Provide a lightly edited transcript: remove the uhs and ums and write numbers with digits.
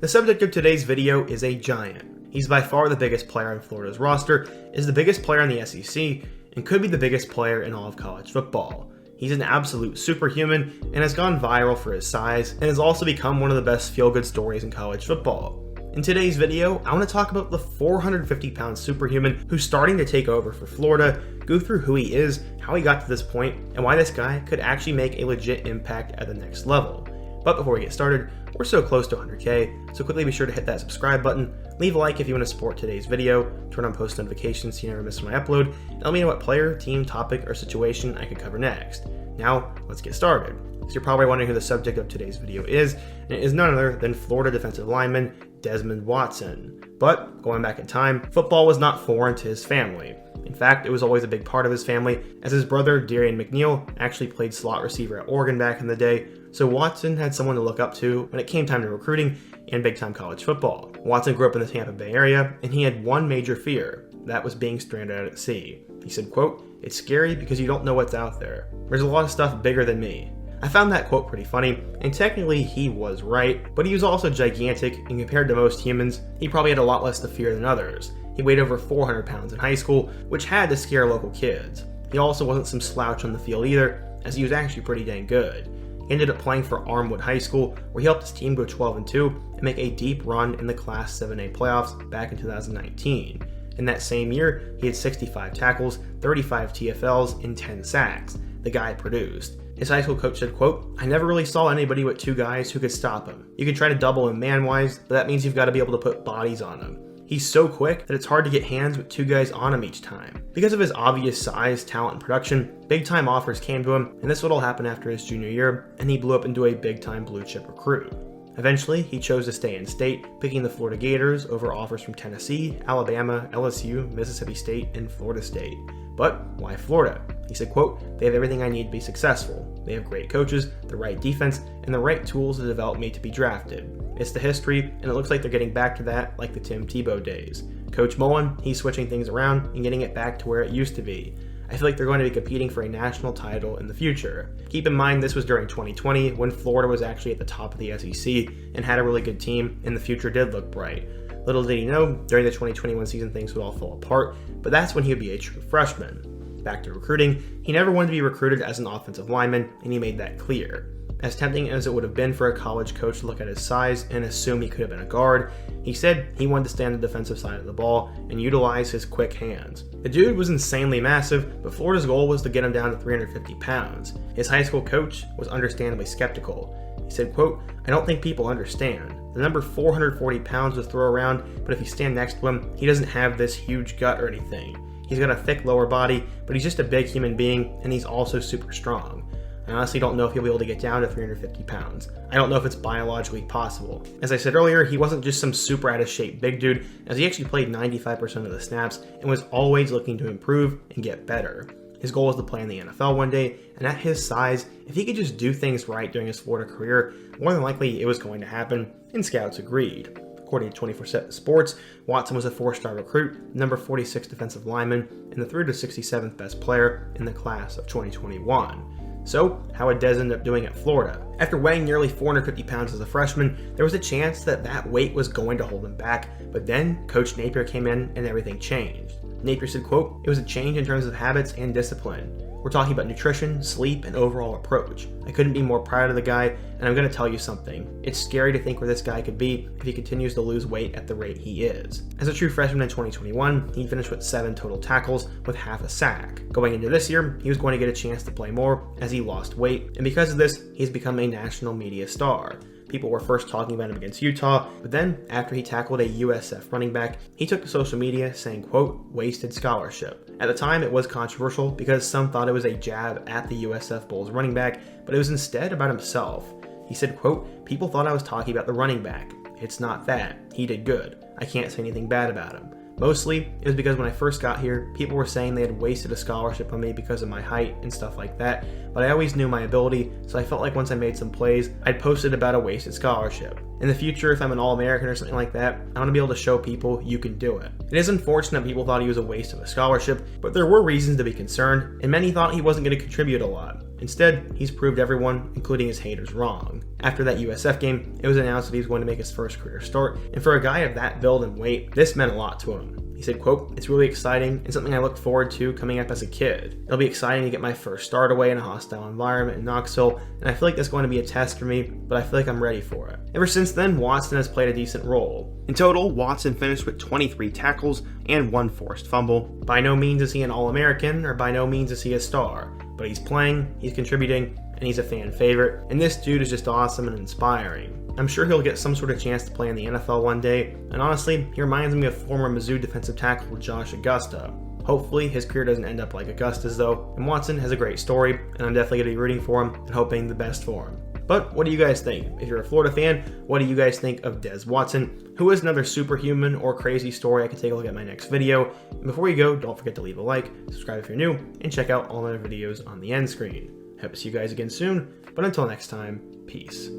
The subject of today's video is a giant. He's by far the biggest player on Florida's roster, is the biggest player in the SEC, and could be the biggest player in all of college football. He's an absolute superhuman and has gone viral for his size and has also become one of the best feel-good stories in college football. In today's video, I want to talk about the 450-pound superhuman who's starting to take over for Florida, go through who he is, how he got to this point, and why this guy could actually make a legit impact at the next level. But before we get started, we're so close to 100k, so quickly be sure to hit that subscribe button, leave a like if you want to support today's video, turn on post notifications so you never miss my upload, and let me know what player, team, topic, or situation I could cover next. Now, let's get started. So you're probably wondering who the subject of today's video is, and it is none other than Florida defensive lineman Desmond Watson. But, going back in time, football was not foreign to his family. In fact, it was always a big part of his family, as his brother Darian McNeil actually played slot receiver at Oregon back in the day, so Watson had someone to look up to when it came time to recruiting and big-time college football. Watson grew up in the Tampa Bay area, and he had one major fear. That was being stranded out at sea. He said, quote, "It's scary because you don't know what's out there. There's a lot of stuff bigger than me." I found that quote pretty funny, and technically he was right, but he was also gigantic, and compared to most humans, he probably had a lot less to fear than others. He weighed over 400 pounds in high school, which had to scare local kids. He also wasn't some slouch on the field either, as he was actually pretty dang good. He ended up playing for Armwood High School, where he helped his team go 12-2 and make a deep run in the Class 7A playoffs back in 2019. In that same year, he had 65 tackles, 35 TFLs, and 10 sacks. The guy produced. His high school coach said, quote, "I never really saw anybody with two guys who could stop him. You can try to double him man-wise, but that means you've got to be able to put bodies on him. He's so quick that it's hard to get hands with two guys on him each time." Because of his obvious size, talent, and production, big-time offers came to him, and this would all happen after his junior year, and he blew up into a big-time blue-chip recruit. Eventually, he chose to stay in state, picking the Florida Gators over offers from Tennessee, Alabama, LSU, Mississippi State, and Florida State. But why Florida? He said, quote, "They have everything I need to be successful. They have great coaches, the right defense, and the right tools to develop me to be drafted. It's the history, and it looks like they're getting back to that like the Tim Tebow days. Coach Mullen, he's switching things around and getting it back to where it used to be. I feel like they're going to be competing for a national title in the future." Keep in mind this was during 2020 when Florida was actually at the top of the SEC and had a really good team, and the future did look bright. Little did he know, during the 2021 season things would all fall apart, but that's when he would be a true freshman. Back to recruiting, he never wanted to be recruited as an offensive lineman, and he made that clear. As tempting as it would have been for a college coach to look at his size and assume he could have been a guard, he said he wanted to stay on the defensive side of the ball and utilize his quick hands. The dude was insanely massive, but Florida's goal was to get him down to 350 pounds. His high school coach was understandably skeptical. He said, quote, "I don't think people understand. The number 440 pounds was thrown around, but if you stand next to him, he doesn't have this huge gut or anything. He's got a thick lower body, but he's just a big human being, and he's also super strong. I honestly don't know if he'll be able to get down to 350 pounds. I don't know if it's biologically possible." As I said earlier, he wasn't just some super out of shape big dude, as he actually played 95% of the snaps and was always looking to improve and get better. His goal was to play in the NFL one day, and at his size, if he could just do things right during his Florida career, more than likely it was going to happen, and scouts agreed. According to 24/7 Sports, Watson was a 4-star recruit, number 46 defensive lineman, and the 367th best player in the class of 2021. So, how would Dez end up doing at Florida? After weighing nearly 450 pounds as a freshman, there was a chance that that weight was going to hold him back, but then Coach Napier came in and everything changed. Napier said, quote, "It was a change in terms of habits and discipline. We're talking about nutrition, sleep, and overall approach. I couldn't be more proud of the guy, and I'm going to tell you something. It's scary to think where this guy could be if he continues to lose weight at the rate he is." As a true freshman in 2021, he finished with 7 total tackles with half a sack. Going into this year, he was going to get a chance to play more as he lost weight, and because of this, he's become a national media star. People were first talking about him against Utah, but then, after he tackled a USF running back, he took to social media saying, quote, "wasted scholarship." At the time, it was controversial because some thought it was a jab at the USF Bulls running back, but it was instead about himself. He said, quote, "People thought I was talking about the running back. It's not that. He did good. I can't say anything bad about him. Mostly, it was because when I first got here, people were saying they had wasted a scholarship on me because of my height and stuff like that, but I always knew my ability, so I felt like once I made some plays, I'd posted about a wasted scholarship. In the future, if I'm an All-American or something like that, I want to be able to show people you can do it." It is unfortunate people thought he was a waste of a scholarship, but there were reasons to be concerned, and many thought he wasn't going to contribute a lot. Instead, he's proved everyone, including his haters, wrong. After that USF game, it was announced that he was going to make his first career start, and for a guy of that build and weight, this meant a lot to him. He said, quote, "It's really exciting and something I looked forward to coming up as a kid. It'll be exciting to get my first start away in a hostile environment in Knoxville, and I feel like that's going to be a test for me, but I feel like I'm ready for it." Ever since then, Watson has played a decent role. In total, Watson finished with 23 tackles and 1 forced fumble. By no means is he an All-American, or by no means is he a star, but he's playing, he's contributing, and he's a fan favorite, and this dude is just awesome and inspiring. I'm sure he'll get some sort of chance to play in the NFL one day, and honestly, he reminds me of former Mizzou defensive tackle Josh Augusta. Hopefully, his career doesn't end up like Augusta's though, and Watson has a great story, and I'm definitely going to be rooting for him and hoping the best for him. But what do you guys think? If you're a Florida fan, what do you guys think of Des Watson, who is another superhuman or crazy story I could take a look at in my next video? And before you go, don't forget to leave a like, subscribe if you're new, and check out all my other videos on the end screen. Hope to see you guys again soon, but until next time, peace.